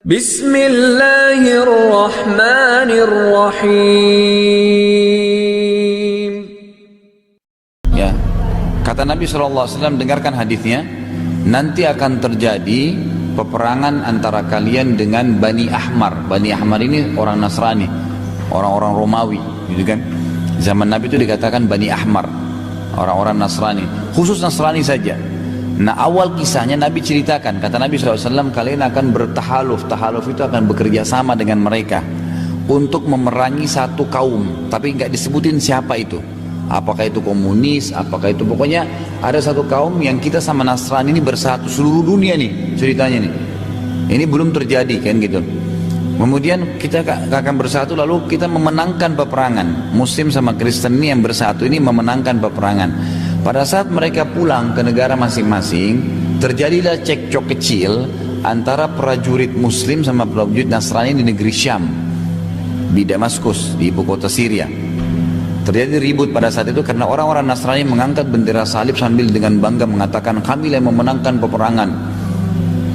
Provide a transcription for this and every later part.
Bismillahirrahmanirrahim. Ya, kata Nabi SAW, dengarkan hadisnya. Nanti akan terjadi peperangan antara kalian dengan Bani Ahmar. Bani Ahmar ini orang Nasrani, orang-orang Romawi, gitu kan? Zaman Nabi itu dikatakan Bani Ahmar, orang-orang Nasrani, khusus Nasrani saja. Nah, awal kisahnya Nabi ceritakan, kata Nabi SAW, kalian akan bertahaluf. Tahaluf itu akan bekerja sama dengan mereka untuk memerangi satu kaum, tapi nggak disebutin siapa itu. Apakah itu komunis, apakah itu, pokoknya ada satu kaum yang kita sama Nasrani ini bersatu seluruh dunia nih ceritanya nih. Ini belum terjadi kan gitu. Kemudian kita akan bersatu, lalu kita memenangkan peperangan. Muslim sama Kristen ini yang bersatu ini memenangkan peperangan. Pada saat mereka pulang ke negara masing-masing, terjadilah cekcok kecil antara prajurit Muslim sama prajurit Nasrani di negeri Syam, di Damaskus, di ibu kota Syria. Terjadi ribut pada saat itu karena orang-orang Nasrani mengangkat bendera salib sambil dengan bangga mengatakan, kami yang memenangkan peperangan,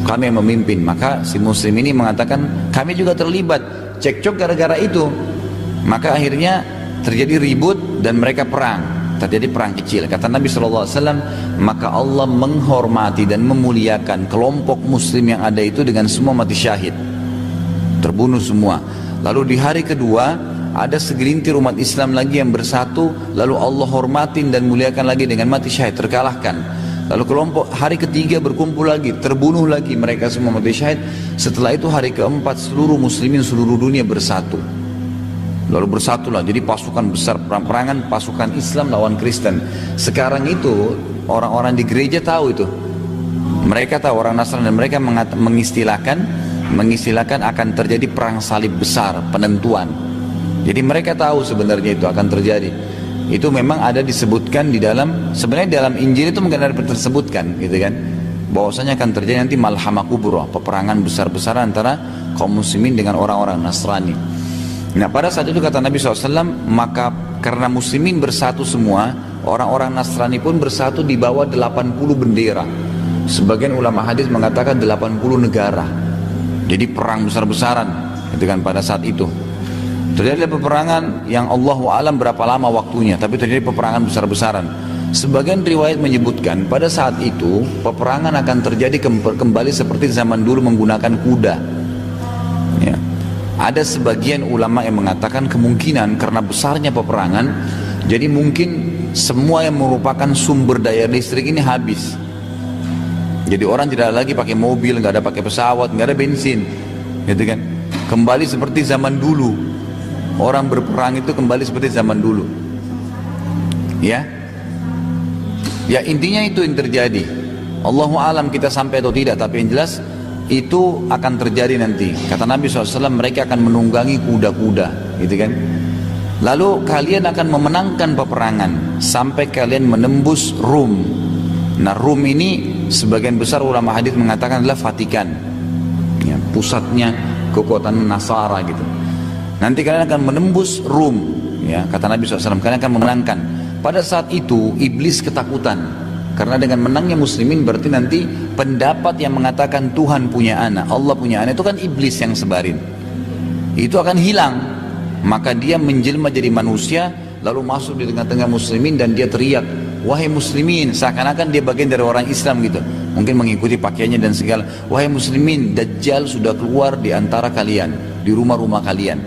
kami yang memimpin. Maka si Muslim ini mengatakan, kami juga terlibat, cekcok gara-gara itu. Maka akhirnya terjadi ribut dan mereka perang. Terjadi perang kecil. Kata Nabi SAW, maka Allah menghormati dan memuliakan kelompok Muslim yang ada itu dengan semua mati syahid, terbunuh semua. Lalu di hari kedua ada segelintir umat Islam lagi yang bersatu, lalu Allah hormatin dan muliakan lagi dengan mati syahid, terkalahkan. Lalu kelompok hari ketiga berkumpul lagi, terbunuh lagi mereka semua mati syahid. Setelah itu hari keempat seluruh muslimin seluruh dunia bersatu. Lalu bersatulah, jadi pasukan besar perang-perangan, pasukan Islam lawan Kristen. Sekarang itu orang-orang di gereja tahu itu. Mereka tahu, orang Nasrani, dan mereka mengistilahkan akan terjadi perang salib besar, penentuan. Jadi mereka tahu sebenarnya itu akan terjadi. Itu memang ada disebutkan di dalam, sebenarnya dalam Injil itu mungkin ada tersebutkan, gitu kan? Bahwasanya akan terjadi nanti malhamah kubra, peperangan besar-besaran antara kaum muslimin dengan orang-orang Nasrani. Nah, pada saat itu kata Nabi SAW, maka karena muslimin bersatu semua, orang-orang Nasrani pun bersatu di bawah 80 bendera. Sebagian ulama hadis mengatakan 80 negara. Jadi perang besar-besaran, gitu kan, pada saat itu. Terjadi peperangan yang Allahu a'lam berapa lama waktunya, tapi terjadi peperangan besar-besaran. Sebagian riwayat menyebutkan pada saat itu peperangan akan terjadi kembali seperti zaman dulu menggunakan kuda. Ya. Ada sebagian ulama yang mengatakan kemungkinan karena besarnya peperangan, jadi mungkin semua yang merupakan sumber daya listrik ini habis. Jadi orang tidak lagi pakai mobil, nggak ada pakai pesawat, nggak ada bensin, gitu kan? Kembali seperti zaman dulu. Orang berperang itu kembali seperti zaman dulu. Ya, ya intinya itu yang terjadi. Allahu alam kita sampai atau tidak, tapi yang jelas itu akan terjadi nanti. Kata Nabi SAW, mereka akan menunggangi kuda-kuda, gitu kan. Lalu kalian akan memenangkan peperangan sampai kalian menembus Rum. Nah, Rum ini sebagian besar ulama hadis mengatakan adalah Vatikan, ya, pusatnya kekuatan Nasara gitu. Nanti kalian akan menembus Rum, ya, kata Nabi SAW, kalian akan memenangkan. Pada saat itu iblis ketakutan. Karena dengan menangnya muslimin berarti nanti pendapat yang mengatakan Tuhan punya anak, Allah punya anak, itu kan iblis yang sebarin. Itu akan hilang. Maka dia menjelma jadi manusia, lalu masuk di tengah-tengah muslimin dan dia teriak, wahai muslimin, seakan-akan dia bagian dari orang Islam gitu. Mungkin mengikuti pakaiannya dan segala. Wahai muslimin, Dajjal sudah keluar di antara kalian, di rumah-rumah kalian.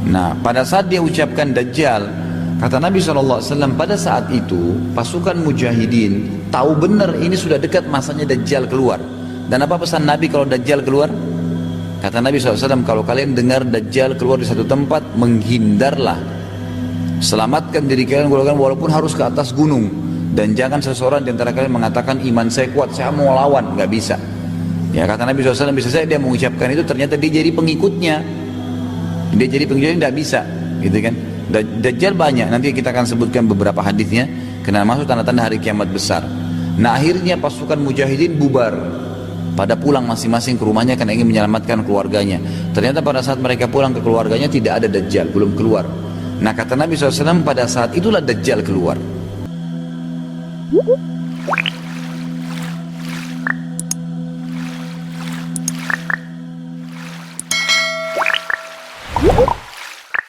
Nah, pada saat dia ucapkan Dajjal, kata Nabi SAW, pada saat itu pasukan mujahidin tahu benar ini sudah dekat masanya Dajjal keluar. Dan apa pesan Nabi kalau Dajjal keluar? Kata Nabi SAW, kalau kalian dengar Dajjal keluar di satu tempat, menghindarlah, selamatkan diri kalian walaupun harus ke atas gunung. Dan jangan seseorang di antara kalian mengatakan iman saya kuat, saya mau lawan, nggak bisa. Ya, kata Nabi SAW, bisa saja dia mengucapkan itu, ternyata dia jadi pengikutnya. Dia jadi pengikutnya, tidak bisa, gitu kan. Dajjal banyak, nanti kita akan sebutkan beberapa hadisnya, karena masuk tanda-tanda hari kiamat besar. Nah, akhirnya pasukan mujahidin bubar, pada pulang masing-masing ke rumahnya karena ingin menyelamatkan keluarganya. Ternyata pada saat mereka pulang ke keluarganya tidak ada Dajjal, belum keluar. Nah, kata Nabi SAW, pada saat itulah Dajjal keluar. wabarakatuh.